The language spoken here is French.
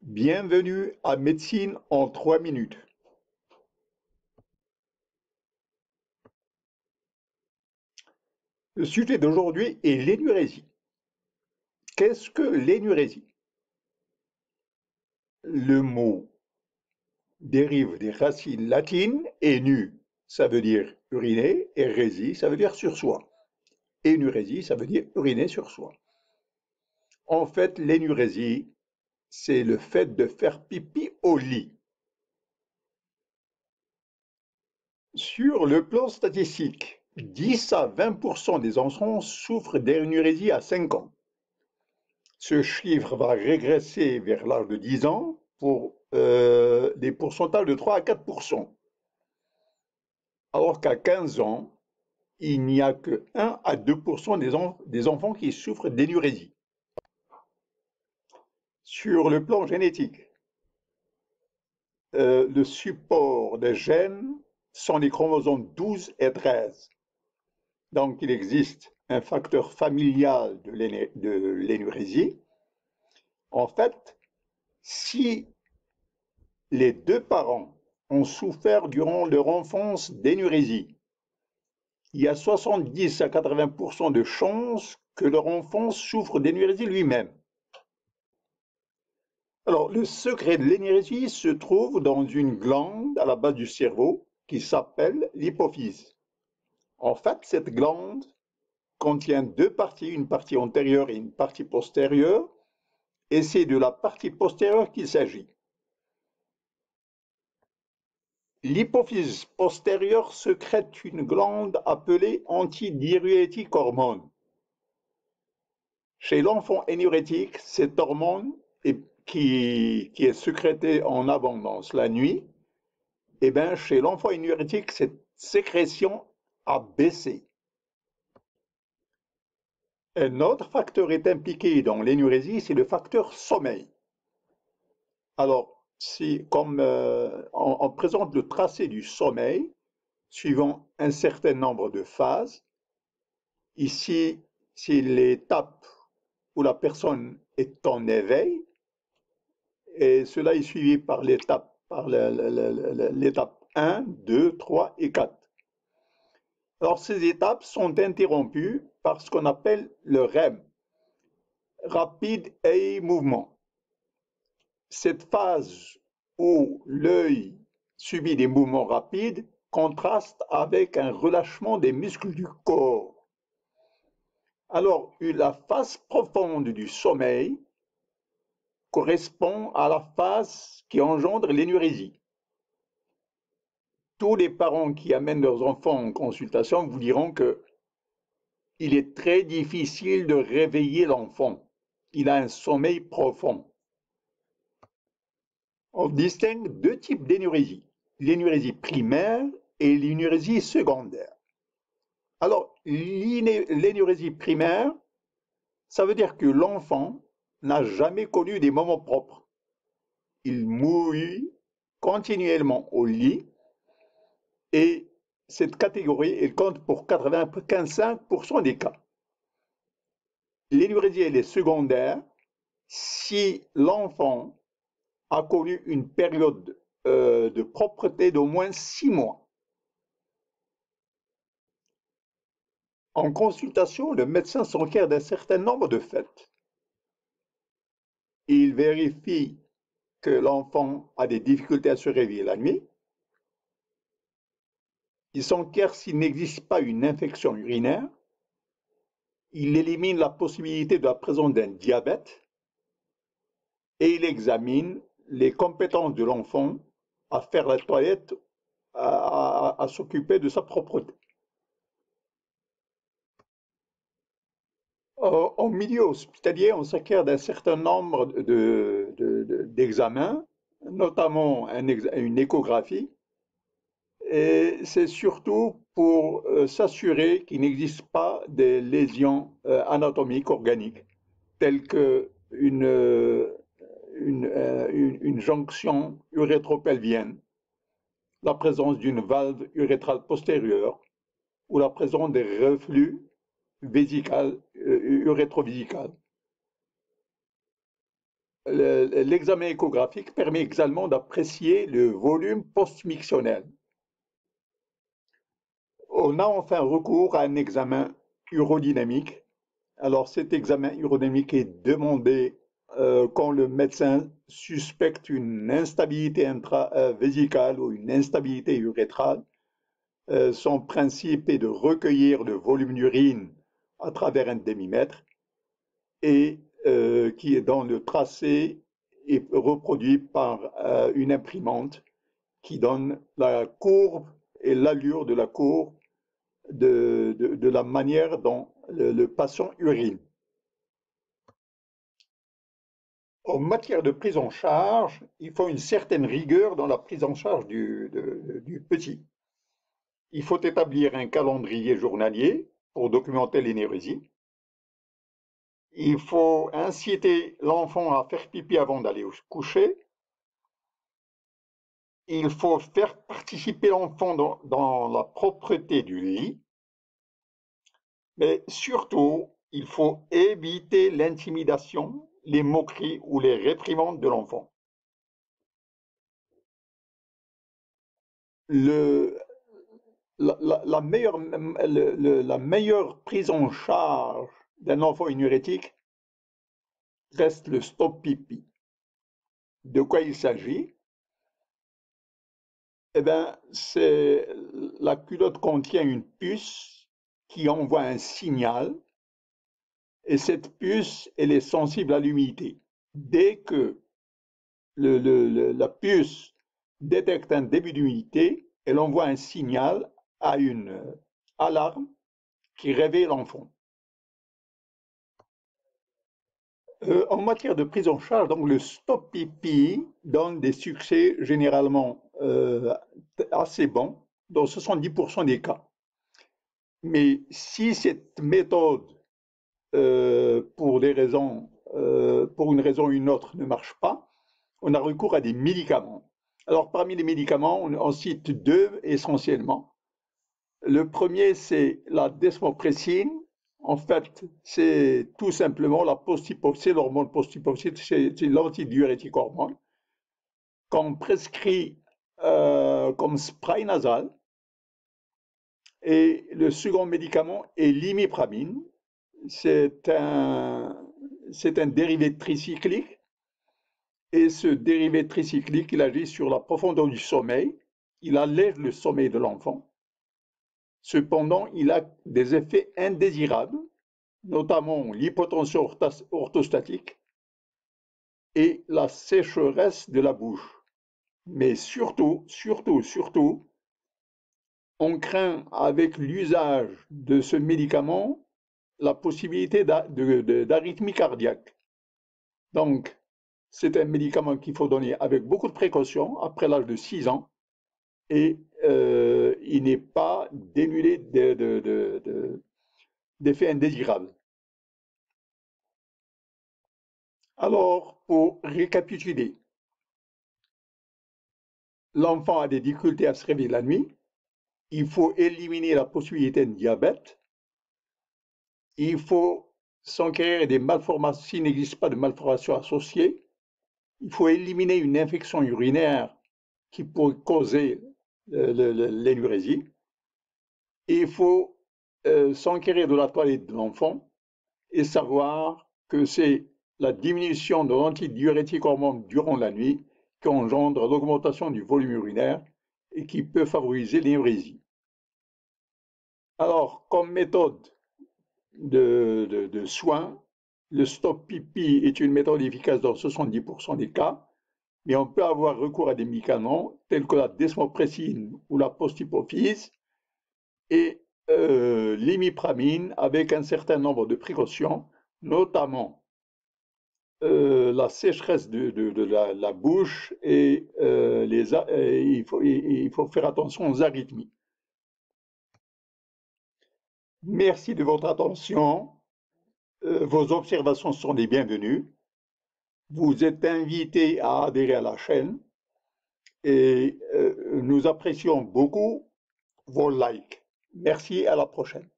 Bienvenue à Médecine en 3 minutes. Le sujet d'aujourd'hui est l'énurésie. Qu'est-ce que l'énurésie? Le mot dérive des racines latines. Énu, ça veut dire uriner, et résie, ça veut dire sur soi. Énurésie, ça veut dire uriner sur soi. En fait, l'énurésie, c'est le fait de faire pipi au lit. Sur le plan statistique, 10 à 20% des enfants souffrent d'énurésie à 5 ans. Ce chiffre va régresser vers l'âge de 10 ans pour des pourcentages de 3 à 4%. Alors qu'à 15 ans, il n'y a que 1 à 2% des enfants qui souffrent d'énurésie. Sur le plan génétique, le support des gènes sont les chromosomes 12 et 13. Donc il existe un facteur familial de l'énurésie. En fait, si les deux parents ont souffert durant leur enfance d'énurésie, il y a 70 à 80% de chances que leur enfant souffre d'énurésie lui-même. Alors, le secret de l'énurésie se trouve dans une glande à la base du cerveau qui s'appelle l'hypophyse. En fait, cette glande contient deux parties, une partie antérieure et une partie postérieure, et c'est de la partie postérieure qu'il s'agit. L'hypophyse postérieure sécrète une glande appelée antidiurétique hormone. Chez l'enfant énurétique, cette hormone qui est sécrétée en abondance la nuit, et bien chez l'enfant énurétique, cette sécrétion a baissé. Un autre facteur est impliqué dans l'énurésie, c'est le facteur sommeil. Alors, comme on présente le tracé du sommeil, suivant un certain nombre de phases, ici, c'est l'étape où la personne est en éveil, et cela est suivi par l'étape 1, 2, 3 et 4. Alors ces étapes sont interrompues par ce qu'on appelle le REM, rapide eye mouvement. Cette phase où l'œil subit des mouvements rapides contraste avec un relâchement des muscles du corps. Alors, la phase profonde du sommeil correspond à la phase qui engendre l'énurésie. Tous les parents qui amènent leurs enfants en consultation vous diront que il est très difficile de réveiller l'enfant. Il a un sommeil profond. On distingue deux types d'énurésie, l'énurésie primaire et l'énurésie secondaire. Alors, l'énurésie primaire, ça veut dire que l'enfant n'a jamais connu des moments propres. Il mouille continuellement au lit et cette catégorie, elle compte pour 85% des cas. L'énurésie, elle est secondaire si l'enfant a connu une période de propreté d'au moins 6 mois. En consultation, le médecin s'enquiert d'un certain nombre de faits. Il vérifie que l'enfant a des difficultés à se réveiller la nuit. Il s'enquiert s'il n'existe pas une infection urinaire. Il élimine la possibilité de la présence d'un diabète. Et il examine les compétences de l'enfant à faire la toilette, à s'occuper de sa propreté. En milieu hospitalier, on s'acquiert d'un certain nombre d'examens, notamment une échographie, et c'est surtout pour s'assurer qu'il n'existe pas des lésions anatomiques organiques, telles qu'une jonction urétropelvienne, la présence d'une valve urétrale postérieure ou la présence des reflux urétrovésicales. L'examen échographique permet également d'apprécier le volume post-mictionnel. On a enfin recours à un examen urodynamique. Alors cet examen urodynamique est demandé quand le médecin suspecte une instabilité intravésicale ou une instabilité urétrale. Son principe est de recueillir le volume d'urine à travers un demi-mètre et qui est dans le tracé et reproduit par une imprimante qui donne la courbe et l'allure de la courbe de la manière dont le patient urine. En matière de prise en charge, il faut une certaine rigueur dans la prise en charge du petit. Il faut établir un calendrier journalier pour documenter l'énérésie. Il faut inciter l'enfant à faire pipi avant d'aller se coucher. Il faut faire participer l'enfant dans la propreté du lit. Mais surtout, il faut éviter l'intimidation, les moqueries ou les réprimandes de l'enfant. La meilleure prise en charge d'un enfant énurétique reste le stop pipi. De quoi il s'agit? Eh bien, la culotte contient une puce qui envoie un signal et cette puce, elle est sensible à l'humidité. Dès que la puce détecte un début d'humidité, elle envoie un signal à une alarme qui réveille l'enfant. En matière de prise en charge, donc le stop pipi donne des succès généralement assez bons dans 70% des cas. Mais si cette méthode, pour une raison ou une autre, ne marche pas, on a recours à des médicaments. Alors parmi les médicaments, on cite deux essentiellement. Le premier, c'est la desmopressine. En fait, c'est tout simplement la post-hypoxie, l'hormone post-hypoxie, c'est l'antidiurétique hormone qu'on prescrit comme spray nasal. Et le second médicament est l'imipramine. C'est un dérivé tricyclique. Et ce dérivé tricyclique, il agit sur la profondeur du sommeil. Il allège le sommeil de l'enfant. Cependant, il a des effets indésirables, notamment l'hypotension orthostatique et la sécheresse de la bouche. Mais surtout, on craint avec l'usage de ce médicament la possibilité d'arythmie cardiaque. Donc, c'est un médicament qu'il faut donner avec beaucoup de précaution après l'âge de 6 ans et il n'est pas dénudé d'effets indésirables. Alors, pour récapituler, l'enfant a des difficultés à se réveiller la nuit, il faut éliminer la possibilité de diabète, il faut s'enquérir des malformations, s'il n'existe pas de malformations associées, il faut éliminer une infection urinaire qui pourrait causer l'énurésie, et il faut s'enquérir de la toilette de l'enfant et savoir que c'est la diminution de l'antidiurétique hormone durant la nuit qui engendre l'augmentation du volume urinaire et qui peut favoriser l'énurésie. Alors, comme méthode de soins, le stop pipi est une méthode efficace dans 70% des cas, mais on peut avoir recours à des médicaments tels que la desmopressine ou la post-hypophyse et l'imipramine avec un certain nombre de précautions, notamment la sécheresse de la bouche et il faut faire attention aux arythmies. Merci de votre attention. Vos observations sont les bienvenues. Vous êtes invités à adhérer à la chaîne et nous apprécions beaucoup vos likes. Merci, à la prochaine.